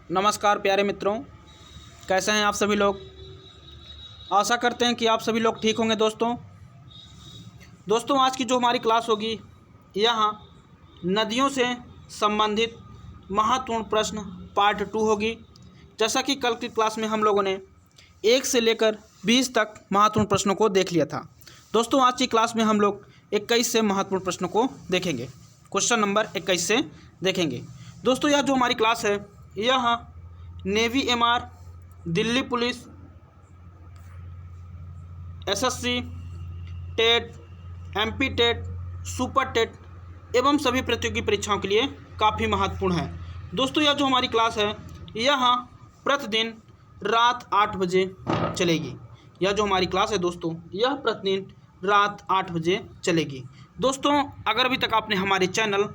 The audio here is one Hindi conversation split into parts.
नमस्कार प्यारे मित्रों, कैसे हैं आप सभी लोग। आशा करते हैं कि आप सभी लोग ठीक होंगे। दोस्तों आज की जो हमारी क्लास होगी, यहाँ नदियों से संबंधित महत्वपूर्ण प्रश्न पार्ट 2 होगी। जैसा कि कल की क्लास में हम लोगों ने 1 से लेकर 20 तक महत्वपूर्ण प्रश्नों को देख लिया था। दोस्तों आज की क्लास में हम लोग 21 से महत्वपूर्ण प्रश्नों को देखेंगे। क्वेश्चन नंबर 21 से देखेंगे। दोस्तों यह जो हमारी क्लास है, यह navy MR, Delhi police, SSC, TET, MP TET, super TET एवं सभी प्रतियोगी परीक्षाओं के लिए काफ़ी महत्वपूर्ण है। दोस्तों यह जो हमारी क्लास है, यह प्रतिदिन रात 8 बजे चलेगी। यह जो हमारी क्लास है दोस्तों, यह प्रतिदिन रात 8 बजे चलेगी। दोस्तों अगर अभी तक आपने हमारे चैनल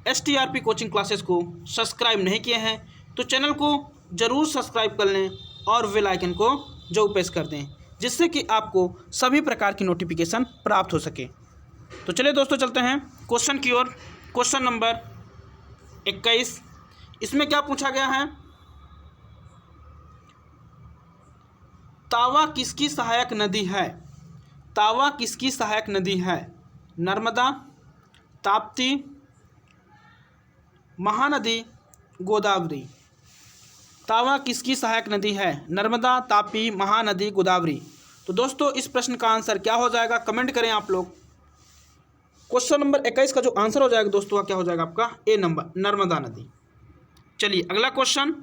STRP कोचिंग क्लासेस को सब्सक्राइब नहीं किए हैं तो चैनल को ज़रूर सब्सक्राइब कर लें और बेल आइकन को जरूर प्रेस कर दें, जिससे कि आपको सभी प्रकार की नोटिफिकेशन प्राप्त हो सके। तो चलिए दोस्तों चलते हैं क्वेश्चन की ओर। क्वेश्चन नंबर 21, इसमें क्या पूछा गया है, तावा किसकी सहायक नदी है। तावा किसकी सहायक नदी है। नर्मदा, ताप्ती, महानदी, गोदावरी। तावा किसकी सहायक नदी है। नर्मदा, तापी, महानदी, गोदावरी। तो दोस्तों इस प्रश्न का आंसर क्या हो जाएगा, कमेंट करें आप लोग। क्वेश्चन नंबर 21 का जो आंसर हो जाएगा दोस्तों, क्या हो जाएगा आपका ए नंबर, नर्मदा नदी। चलिए अगला क्वेश्चन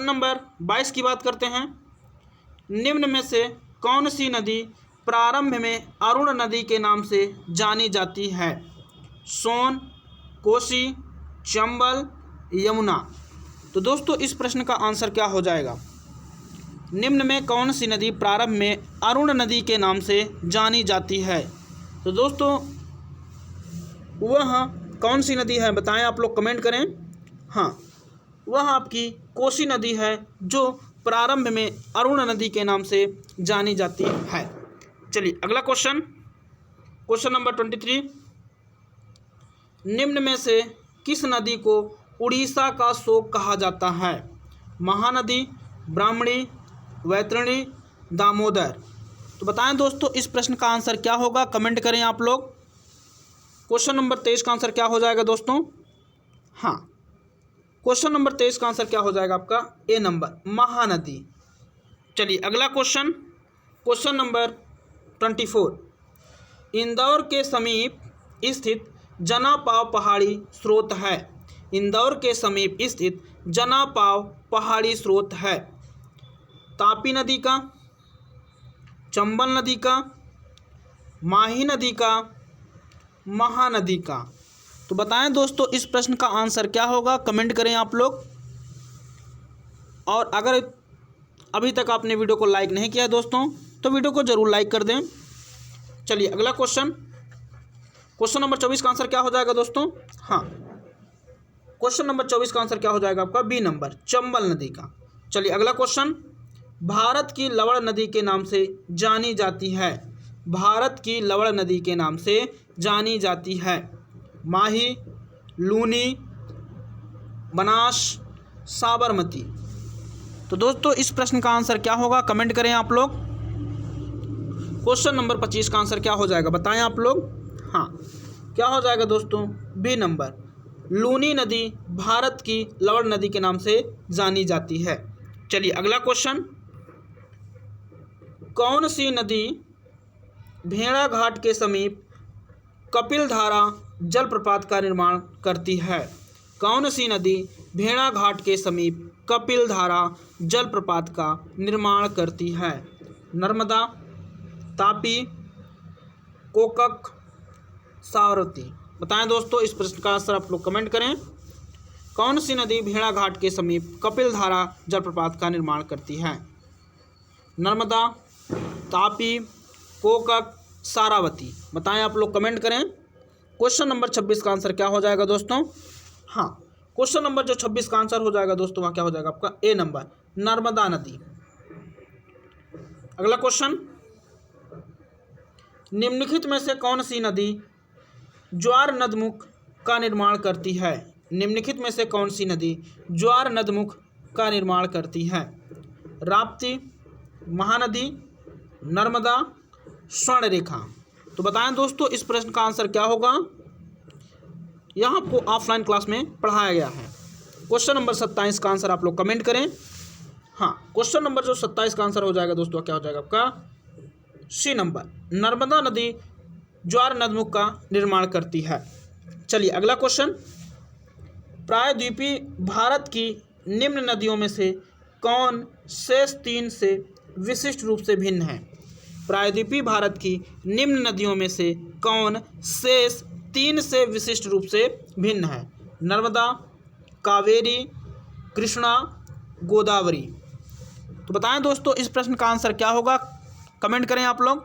नंबर 22 की बात करते हैं। निम्न में से कौन सी नदी प्रारंभ में अरुण नदी के नाम से जानी जाती है। सोन, कोसी, चंबल, यमुना। तो दोस्तों इस प्रश्न का आंसर क्या हो जाएगा। निम्न में कौन सी नदी प्रारंभ में अरुण नदी के नाम से जानी जाती है। तो दोस्तों वह कौन सी नदी है बताएं आप लोग, कमेंट करें। हाँ, वह आपकी कोसी नदी है, जो प्रारंभ में अरुण नदी के नाम से जानी जाती है। चलिए अगला क्वेश्चन नंबर 23, निम्न में से किस नदी को उड़ीसा का शोक कहा जाता है। महानदी, ब्राह्मणी, वैतरणी, दामोदर। तो बताएं दोस्तों इस प्रश्न का आंसर क्या होगा, कमेंट करें आप लोग। क्वेश्चन नंबर 23 का आंसर क्या हो जाएगा दोस्तों। हाँ, क्वेश्चन नंबर 23 का आंसर क्या हो जाएगा आपका ए नंबर, महानदी। चलिए अगला क्वेश्चन नंबर 24, इंदौर के समीप स्थित जनापाव पहाड़ी स्रोत है। इंदौर के समीप स्थित जनापाव पहाड़ी स्रोत है। तापी नदी का, चंबल नदी का, माही नदी का, महानदी का। तो बताएं दोस्तों इस प्रश्न का आंसर क्या होगा, कमेंट करें आप लोग। और अगर अभी तक आपने वीडियो को लाइक नहीं किया है दोस्तों, तो वीडियो को ज़रूर लाइक कर दें। चलिए अगला क्वेश्चन नंबर 24 का आंसर क्या हो जाएगा दोस्तों। हाँ, क्वेश्चन नंबर 24 का आंसर क्या हो जाएगा आपका बी नंबर, चंबल नदी का। चलिए अगला क्वेश्चन, भारत की लवण नदी के नाम से जानी जाती है। भारत की लवण नदी के नाम से जानी जाती है। माही, लूनी, बनास, साबरमती। तो दोस्तों इस प्रश्न का आंसर क्या होगा, कमेंट करें आप लोग। क्वेश्चन नंबर 25 का आंसर क्या हो जाएगा बताएं आप लोग। हाँ, क्या हो जाएगा दोस्तों बी नंबर, लूनी नदी भारत की लवण नदी के नाम से जानी जाती है। चलिए अगला क्वेश्चन, कौन सी नदी भेड़ाघाट के समीप कपिलधारा जलप्रपात का निर्माण करती है। कौन सी नदी भेड़ाघाट के समीप कपिलधारा जलप्रपात का निर्माण करती है। नर्मदा, तापी, कोकक, साबरमती। बताएं दोस्तों इस प्रश्न का आंसर आप लोग कमेंट करें। कौन सी नदी भेड़ाघाट के समीप कपिलधारा जलप्रपात का निर्माण करती है। नर्मदा, तापी, कोकक, सारावती। बताएं आप लोग कमेंट करें। क्वेश्चन नंबर 26 का आंसर क्या हो जाएगा दोस्तों। हाँ, क्वेश्चन नंबर जो 26 का आंसर हो जाएगा दोस्तों, वहाँ क्या हो जाएगा आपका ए नंबर, नर्मदा नदी। अगला क्वेश्चन, निम्नलिखित में से कौन सी नदी ज्वार नदमुख का निर्माण करती है। निम्नलिखित में से कौन सी नदी ज्वार नदमुख का निर्माण करती है? राप्ती, महानदी, नर्मदा, स्वर्णरेखा। तो बताएं दोस्तों इस प्रश्न का आंसर क्या होगा? यह आपको ऑफलाइन क्लास में पढ़ाया गया है। क्वेश्चन नंबर 27 का आंसर आप लोग कमेंट करें। हाँ, क्वेश्चन नंबर जो 27 का आंसर हो जाएगा दोस्तों, क्या हो जाएगा आपका? सी नंबर, नर्मदा नदी ज्वार नदमुख का निर्माण करती है। चलिए अगला क्वेश्चन, प्रायद्वीपीय भारत की निम्न नदियों में से कौन शेष 3 से विशिष्ट रूप से भिन्न है? प्रायद्वीपीय भारत की निम्न नदियों में से कौन शेष 3 से विशिष्ट रूप से भिन्न है? नर्मदा, कावेरी, कृष्णा, गोदावरी। तो बताएं दोस्तों इस प्रश्न का आंसर क्या होगा? कमेंट करें आप लोग।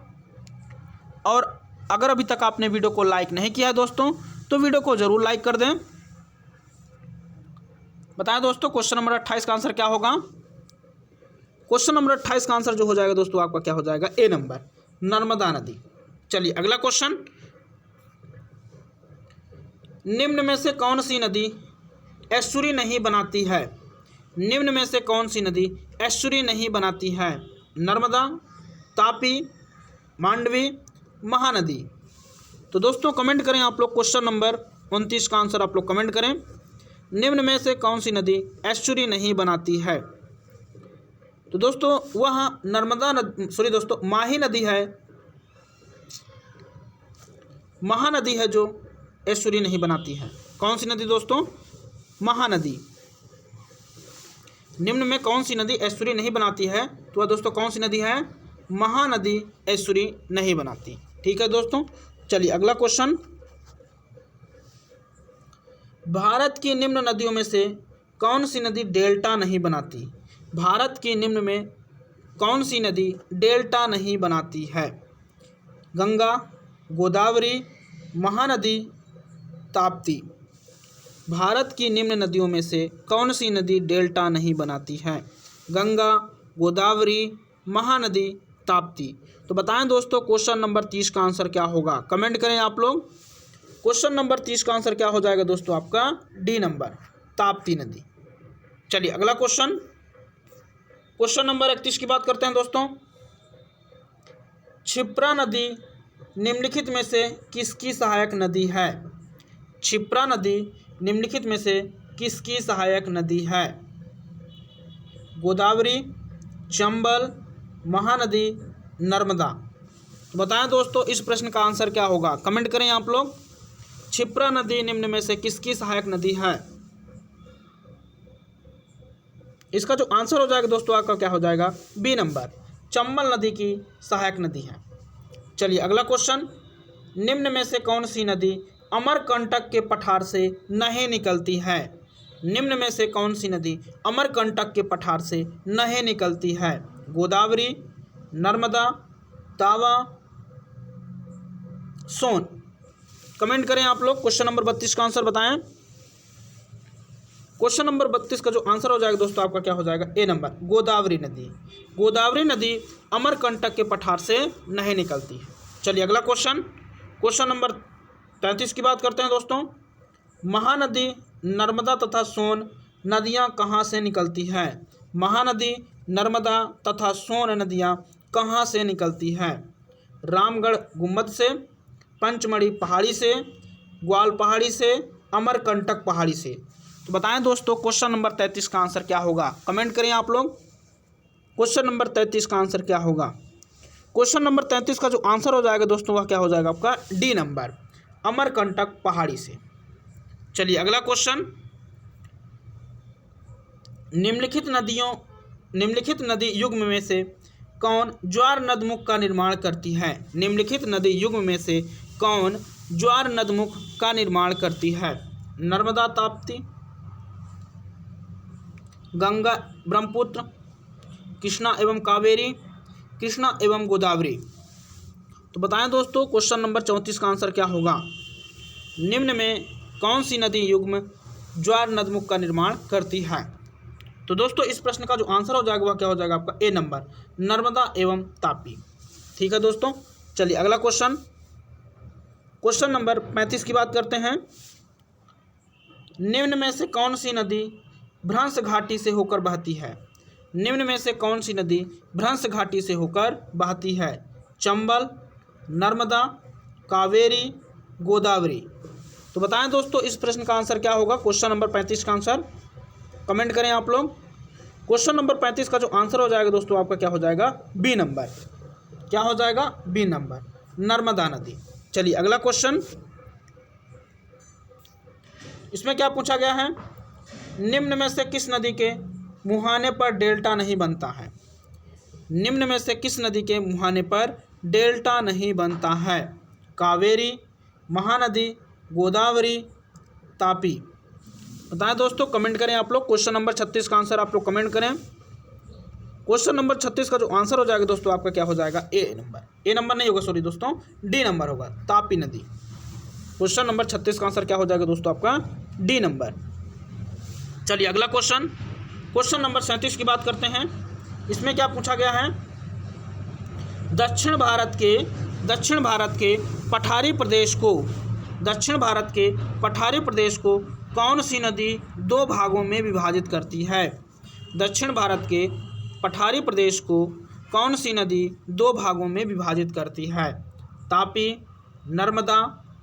और अगर अभी तक आपने वीडियो को लाइक नहीं किया है दोस्तों, तो वीडियो को जरूर लाइक कर दें। बताएं दोस्तों क्वेश्चन नंबर 28 का आंसर क्या होगा? क्वेश्चन नंबर 28 का आंसर जो हो जाएगा दोस्तों आपका क्या हो जाएगा? ए नंबर, नर्मदा नदी। चलिए अगला क्वेश्चन, निम्न में से कौन सी नदी एस्चुरी नहीं बनाती है? निम्न में से कौन सी नदी एस्चुरी नहीं बनाती है? नर्मदा, तापी, मांडवी, महानदी। तो दोस्तों कमेंट करें आप लोग, क्वेश्चन नंबर 29 का आंसर आप लोग कमेंट करें। निम्न में से कौन सी नदी एस्चुरी नहीं बनाती है? तो दोस्तों वह नर्मदा नदी, सॉरी दोस्तों, माही नदी है, महानदी है जो एस्चुरी नहीं बनाती है। कौन सी नदी दोस्तों? महानदी। निम्न में कौन सी नदी एस्चुरी नहीं बनाती है? तो वह दोस्तों कौन सी नदी है? महानदी एस्चुरी नहीं बनाती। ठीक है दोस्तों, चलिए अगला क्वेश्चन, भारत की निम्न नदियों में से कौन सी नदी डेल्टा नहीं बनाती? भारत की निम्न में कौन सी नदी डेल्टा नहीं बनाती है? गंगा, गोदावरी, महानदी, ताप्ती। भारत की निम्न नदियों में से कौन सी नदी डेल्टा नहीं बनाती है? गंगा, गोदावरी, महानदी, ताप्ती। तो बताएं दोस्तों क्वेश्चन नंबर 30 का आंसर क्या होगा? कमेंट करें आप लोग। क्वेश्चन नंबर 30 का आंसर क्या हो जाएगा दोस्तों आपका? डी नंबर, ताप्ती नदी। चलिए अगला क्वेश्चन, क्वेश्चन नंबर 31 की बात करते हैं दोस्तों। क्षिप्रा नदी निम्नलिखित में से किसकी सहायक नदी है? क्षिप्रा नदी निम्नलिखित में से किसकी सहायक नदी है? गोदावरी, चंबल, महानदी, नर्मदा। तो बताएं दोस्तों इस प्रश्न का आंसर क्या होगा? कमेंट करें आप लोग। क्षिप्रा नदी निम्न में से किसकी सहायक नदी है? इसका जो आंसर हो जाएगा दोस्तों आपका क्या हो जाएगा? बी नंबर, चंबल नदी की सहायक नदी है। चलिए अगला क्वेश्चन, निम्न में से कौन सी नदी अमरकंटक के पठार से नहीं निकलती है? निम्न में से कौन सी नदी अमरकंटक के पठार से नहीं निकलती है? गोदावरी, नर्मदा, तावा, सोन। कमेंट करें आप लोग। क्वेश्चन नंबर 32 का आंसर बताएं। क्वेश्चन नंबर 32 का जो आंसर हो जाएगा दोस्तों आपका क्या हो जाएगा? ए नंबर, गोदावरी नदी। गोदावरी नदी अमरकंटक के पठार से नहीं निकलती है। चलिए अगला क्वेश्चन, क्वेश्चन नंबर 33 की बात करते हैं दोस्तों। महानदी, नर्मदा तथा सोन नदियां कहां से निकलती हैं? महानदी, नर्मदा तथा सोन नदियां कहां से निकलती हैं? रामगढ़ गुम्बद से, पंचमढ़ी पहाड़ी से, ग्वाल पहाड़ी से, अमरकंटक पहाड़ी से। तो बताएं दोस्तों क्वेश्चन नंबर 33 का आंसर क्या होगा? कमेंट करें आप लोग। क्वेश्चन नंबर 33 का आंसर क्या होगा? क्वेश्चन नंबर 33 का जो आंसर हो जाएगा दोस्तों वह क्या हो जाएगा आपका? डी नंबर, अमरकंटक पहाड़ी से। चलिए अगला क्वेश्चन, निम्नलिखित नदी युग्म में से कौन ज्वार नदमुख का निर्माण करती है? निम्नलिखित नदी युग्म में से कौन ज्वार नदमुख का निर्माण करती है? नर्मदा, ताप्ती, गंगा, ब्रह्मपुत्र, कृष्णा एवं कावेरी, कृष्णा एवं गोदावरी। तो बताएं दोस्तों क्वेश्चन नंबर 34 का आंसर क्या होगा? निम्न में कौन सी नदी युग्म ज्वार नदमुख का निर्माण करती है? तो दोस्तों इस प्रश्न का जो आंसर हो जाएगा वह क्या हो जाएगा आपका? ए नंबर, नर्मदा एवं तापी। ठीक है दोस्तों, चलिए अगला क्वेश्चन, क्वेश्चन नंबर 35 की बात करते हैं। निम्न में से कौन सी नदी भ्रंश घाटी से होकर बहती है? निम्न में से कौन सी नदी भ्रंश घाटी से होकर बहती है? चंबल, नर्मदा, कावेरी, गोदावरी। तो बताएं दोस्तों इस प्रश्न का आंसर क्या होगा? क्वेश्चन नंबर 35 का आंसर कमेंट करें आप लोग। क्वेश्चन नंबर 35 का जो आंसर हो जाएगा दोस्तों आपका क्या हो जाएगा? B number. क्या हो जाएगा? बी नंबर, नर्मदा नदी। चलिए अगला क्वेश्चन, इसमें क्या पूछा गया है? निम्न में से किस नदी के मुहाने पर डेल्टा नहीं बनता है? निम्न में से किस नदी के मुहाने पर डेल्टा नहीं बनता है? कावेरी, महानदी, गोदावरी, तापी। बताएं दोस्तों, कमेंट करें आप लोग। क्वेश्चन नंबर 36 का आंसर आप लोग कमेंट करें। क्वेश्चन नंबर 36 का जो आंसर हो जाएगा दोस्तों आपका क्या हो जाएगा? ए नंबर। ए नंबर नहीं होगा, सॉरी दोस्तों, डी नंबर होगा, तापी नदी। क्वेश्चन नंबर 36 का आंसर क्या हो जाएगा दोस्तों आपका? D number. चलिए अगला क्वेश्चन, क्वेश्चन नंबर 37 की बात करते हैं। इसमें क्या पूछा गया है? दक्षिण भारत के पठारी प्रदेश को दक्षिण भारत के पठारी प्रदेश को कौन सी नदी दो भागों में विभाजित करती है? दक्षिण भारत के पठारी प्रदेश को कौन सी नदी दो भागों में विभाजित करती है? तापी, नर्मदा,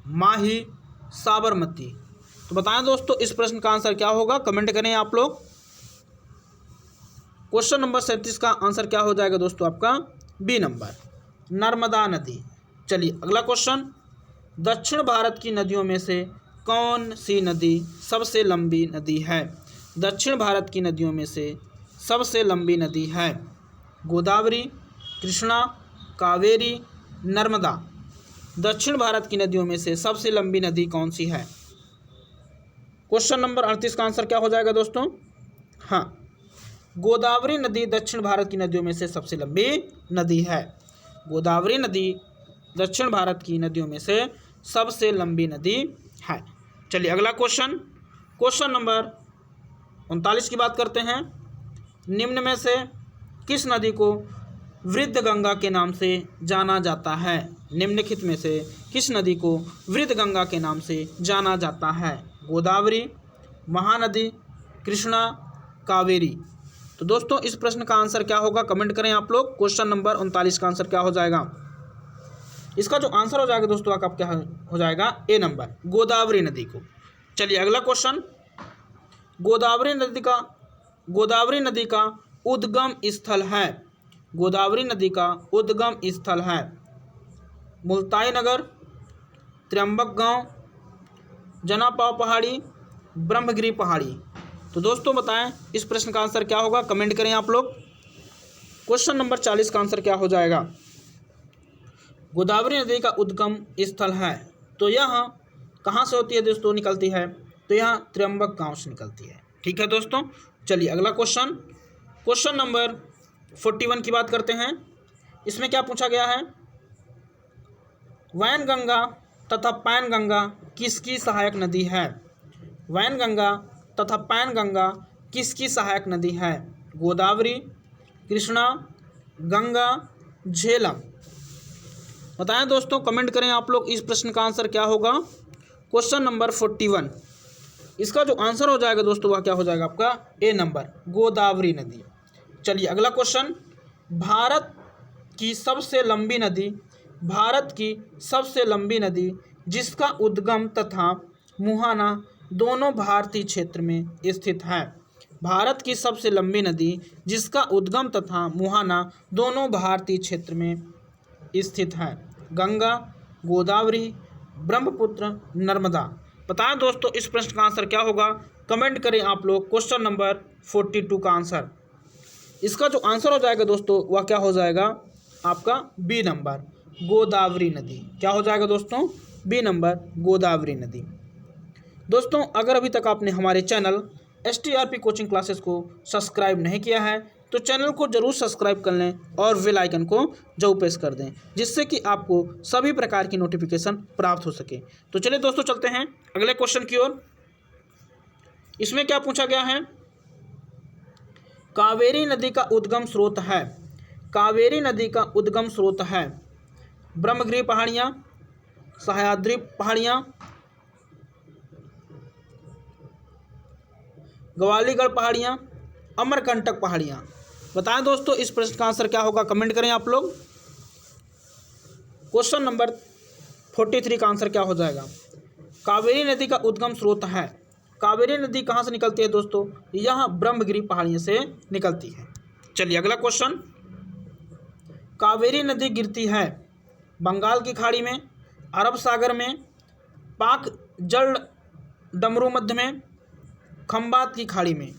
माही, साबरमती। तो बताएं दोस्तों इस प्रश्न का आंसर क्या होगा? कमेंट करें आप लोग। क्वेश्चन नंबर 37 का आंसर क्या हो जाएगा दोस्तों आपका? बी नंबर, नर्मदा नदी। चलिए अगला क्वेश्चन, दक्षिण भारत की नदियों में से कौन सी नदी सबसे लंबी नदी है? दक्षिण भारत की नदियों में से सबसे लंबी नदी है? गोदावरी, कृष्णा, कावेरी, नर्मदा। दक्षिण भारत की नदियों में से सबसे लंबी नदी कौन सी है? क्वेश्चन नंबर 38 का आंसर क्या हो जाएगा दोस्तों? हाँ, गोदावरी नदी दक्षिण भारत की नदियों में से सबसे लंबी नदी है। गोदावरी नदी दक्षिण भारत की नदियों में से सबसे लंबी नदी है। चलिए अगला क्वेश्चन, क्वेश्चन नंबर 39 की बात करते हैं। निम्न में से किस नदी को वृद्ध गंगा के नाम से जाना जाता है? निम्नलिखित में से किस नदी को वृद्ध गंगा के नाम से जाना जाता है? गोदावरी, महानदी, कृष्णा, कावेरी। तो दोस्तों इस प्रश्न का आंसर क्या होगा? कमेंट करें आप लोग। क्वेश्चन नंबर 39 का आंसर क्या हो जाएगा? इसका जो आंसर हो जाएगा दोस्तों आपका क्या हो जाएगा? ए नंबर, गोदावरी नदी को। चलिए अगला क्वेश्चन, गोदावरी नदी का उद्गम स्थल है। गोदावरी नदी का उद्गम स्थल है मुल्ताई नगर, त्र्यंबकगांव, जनापाव पहाड़ी, ब्रह्मगिरी पहाड़ी। तो दोस्तों बताएं इस प्रश्न का आंसर क्या होगा? कमेंट करें आप लोग। क्वेश्चन नंबर 40 का आंसर क्या हो जाएगा? गोदावरी नदी का उद्गम स्थल है तो यह कहाँ से होती है दोस्तों? निकलती है तो यह त्र्यंबकगांव से निकलती है। ठीक है दोस्तों। चलिए अगला क्वेश्चन, क्वेश्चन नंबर 41 की बात करते हैं। इसमें क्या पूछा गया है? वैनगंगा तथा पैनगंगा किसकी सहायक नदी है? वैनगंगा तथा पैनगंगा किसकी सहायक नदी है? गोदावरी, कृष्णा, गंगा, झेलम। बताएं दोस्तों, कमेंट करें आप लोग। इस प्रश्न का आंसर क्या होगा? क्वेश्चन नंबर 41, इसका जो आंसर हो जाएगा दोस्तों वह क्या हो जाएगा आपका? ए नंबर, गोदावरी नदी। चलिए अगला क्वेश्चन, भारत की सबसे लंबी नदी जिसका उद्गम तथा मुहाना दोनों भारतीय क्षेत्र में स्थित है। भारत की सबसे लंबी नदी जिसका उद्गम तथा मुहाना दोनों भारतीय क्षेत्र में स्थित है। गंगा, गोदावरी, ब्रह्मपुत्र, नर्मदा। बताएं दोस्तों इस प्रश्न का आंसर क्या होगा? कमेंट करें आप लोग। क्वेश्चन नंबर 42 का आंसर, इसका जो आंसर हो जाएगा दोस्तों वह क्या हो जाएगा आपका? बी नंबर, गोदावरी नदी। क्या हो जाएगा दोस्तों? बी नंबर, गोदावरी नदी। दोस्तों अगर अभी तक आपने हमारे चैनल STRP कोचिंग क्लासेस को सब्सक्राइब नहीं किया है तो चैनल को जरूर सब्सक्राइब कर लें और बेल आइकन को जरूर प्रेस कर दें, जिससे कि आपको सभी प्रकार की नोटिफिकेशन प्राप्त हो सके। तो चलिए दोस्तों चलते हैं अगले क्वेश्चन की ओर। इसमें क्या पूछा गया है? कावेरी नदी का उद्गम स्रोत है। कावेरी नदी का उद्गम स्रोत है ब्रह्मगिरी पहाड़ियाँ, सह्याद्री पहाड़ियाँ, ग्वालीगढ़ पहाड़ियाँ, अमरकंटक पहाड़ियाँ। बताएं दोस्तों इस प्रश्न का आंसर क्या होगा, कमेंट करें आप लोग। क्वेश्चन नंबर 43 का आंसर क्या हो जाएगा। कावेरी नदी का उद्गम स्रोत है। कावेरी नदी कहाँ से निकलती है दोस्तों, यह ब्रह्मगिरी पहाड़ियों से निकलती है। चलिए अगला क्वेश्चन, कावेरी नदी गिरती है बंगाल की खाड़ी में, अरब सागर में, पाक जल डमरू मध्य में, खंबात की खाड़ी में।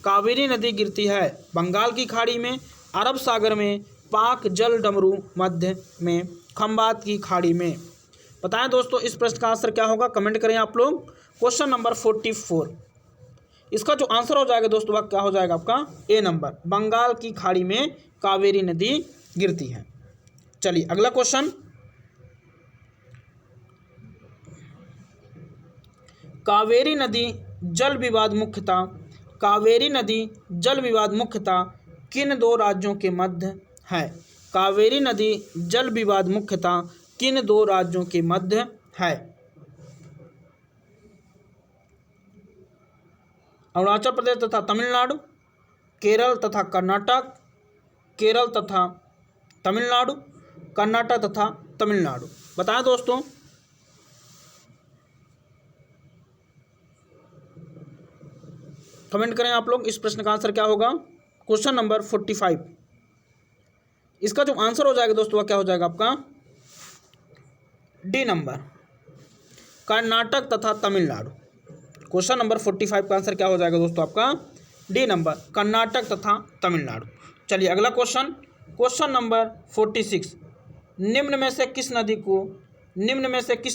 कावेरी नदी गिरती है बंगाल की खाड़ी में, अरब सागर में, पाक जल डमरू मध्य में, खंबात की खाड़ी में। बताएं दोस्तों इस प्रश्न का आंसर क्या होगा, कमेंट करें आप लोग। क्वेश्चन नंबर 44, इसका जो आंसर हो जाएगा दोस्तों वह क्या हो जाएगा आपका, ए नंबर, बंगाल की खाड़ी में कावेरी नदी गिरती है। चलिए अगला क्वेश्चन, कावेरी नदी जल विवाद मुख्यतः, कावेरी नदी जल विवाद मुख्यतः किन दो राज्यों के मध्य है। कावेरी नदी जल विवाद मुख्यतः किन दो राज्यों के मध्य है। अरुणाचल प्रदेश तथा तमिलनाडु, केरल तथा कर्नाटक, केरल तथा तमिलनाडु, कर्नाटक तथा तमिलनाडु। बताएं दोस्तों। कमेंट करें आप लोग इस प्रश्न का आंसर क्या होगा। क्वेश्चन नंबर 45, इसका जो आंसर हो जाएगा दोस्तों वह क्या हो जाएगा आपका, डी नंबर, कर्नाटक तथा तमिलनाडु। क्वेश्चन नंबर 45 का आंसर क्या हो जाएगा दोस्तों आपका, डी नंबर, कर्नाटक तथा तमिलनाडु। चलिए अगला क्वेश्चन, क्वेश्चन नंबर 46, निम्न में से किस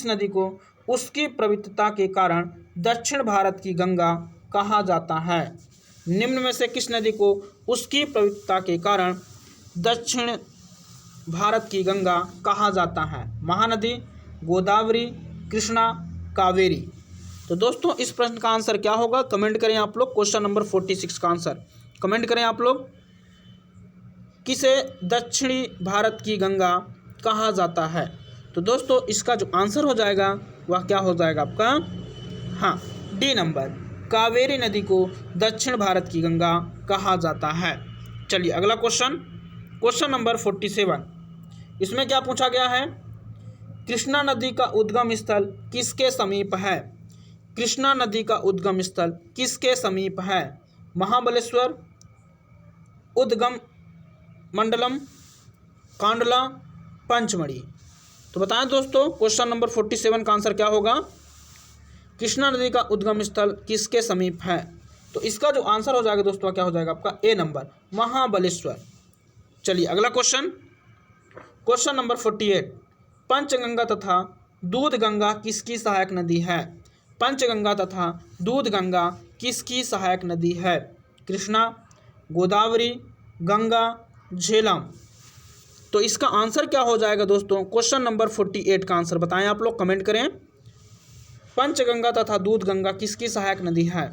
नदी को उसकी प्रवृत्तता के कारण दक्षिण भारत की गंगा कहा जाता है। निम्न में से किस नदी को उसकी प्रवृत्तता के कारण दक्षिण भारत की गंगा कहा जाता है। महानदी, गोदावरी, कृष्णा, कावेरी। तो दोस्तों इस प्रश्न का आंसर क्या होगा, कमेंट करें आप लोग। क्वेश्चन नंबर 46 का आंसर कमेंट करें आप लोग। किसे दक्षिणी भारत की गंगा कहा जाता है। तो दोस्तों इसका जो आंसर हो जाएगा वह क्या हो जाएगा आपका, हाँ, डी नंबर, कावेरी नदी को दक्षिण भारत की गंगा कहा जाता है। चलिए अगला क्वेश्चन, क्वेश्चन नंबर 47, इसमें क्या पूछा गया है, कृष्णा नदी का उद्गम स्थल किसके समीप है। कृष्णा नदी का उद्गम स्थल किसके समीप है। महाबलेश्वर, उद्गम मंडलम, कांडला, पंचमढ़ी। तो बताएं दोस्तों क्वेश्चन नंबर 47 का आंसर क्या होगा। कृष्णा नदी का उद्गम स्थल किसके समीप है। तो इसका जो आंसर हो जाएगा दोस्तों क्या हो जाएगा आपका, ए नंबर, महाबलेश्वर। चलिए अगला क्वेश्चन, क्वेश्चन नंबर 48, पंचगंगा तथा दूधगंगा किसकी सहायक नदी है। पंचगंगा तथा दूधगंगा किसकी सहायक नदी है। कृष्णा, गोदावरी, गंगा, झेलम। तो इसका आंसर क्या हो जाएगा दोस्तों, क्वेश्चन नंबर 48 का आंसर बताएं आप लोग, कमेंट करें। पंचगंगा तथा दूधगंगा किसकी सहायक नदी है।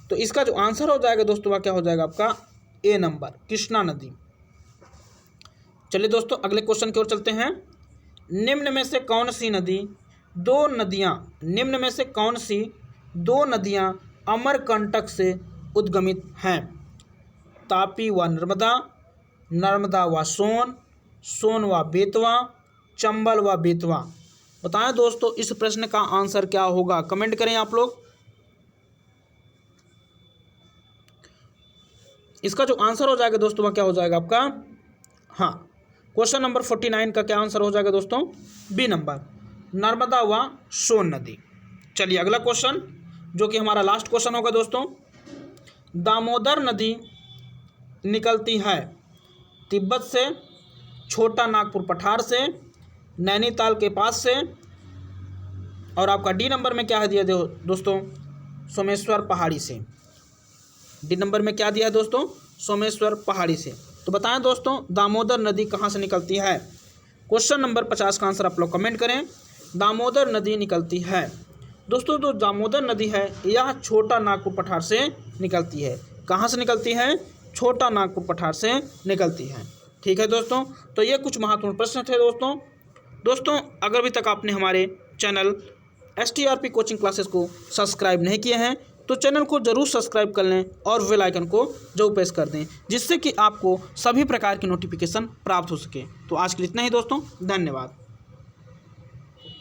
तो इसका जो आंसर हो जाएगा दोस्तों वह क्या हो जाएगा आपका, ए नंबर, कृष्णा नदी। चलिए दोस्तों अगले क्वेश्चन की ओर चलते हैं। निम्न में से कौन सी दो नदियाँ अमरकंटक से उद्गमित हैं। तापी व नर्मदा, नर्मदा व सोन, सोन व बेतवा, चंबल व बेतवा। बताएं दोस्तों इस प्रश्न का आंसर क्या होगा, कमेंट करें आप लोग। इसका जो आंसर हो जाएगा दोस्तों वह क्या हो जाएगा आपका, हाँ, क्वेश्चन नंबर 49 का क्या आंसर हो जाएगा दोस्तों, बी नंबर, नर्मदा व सोन नदी। चलिए अगला क्वेश्चन जो कि हमारा लास्ट क्वेश्चन होगा दोस्तों। दामोदर नदी निकलती है तिब्बत से, छोटा नागपुर पठार से, नैनीताल के पास से, और आपका डी नंबर में क्या है दिया दोस्तों, सोमेश्वर पहाड़ी से। डी नंबर में क्या दिया है दोस्तों, सोमेश्वर पहाड़ी से। तो बताएं दोस्तों दामोदर नदी कहाँ से निकलती है। क्वेश्चन नंबर 50 का आंसर आप लोग कमेंट करें। दामोदर नदी निकलती है दोस्तों, जो दामोदर नदी है यह छोटा नागपुर पठार से निकलती है। कहाँ से निकलती है, छोटा नागपुर पठार से निकलती है। ठीक है दोस्तों, तो ये कुछ महत्वपूर्ण प्रश्न थे दोस्तों अगर अभी तक आपने हमारे चैनल STRP कोचिंग क्लासेस को सब्सक्राइब नहीं किए हैं तो चैनल को ज़रूर सब्सक्राइब कर लें और बेल आइकन को जरूर प्रेस कर दें, जिससे कि आपको सभी प्रकार की नोटिफिकेशन प्राप्त हो सके। तो आज के लिए इतना ही दोस्तों, धन्यवाद।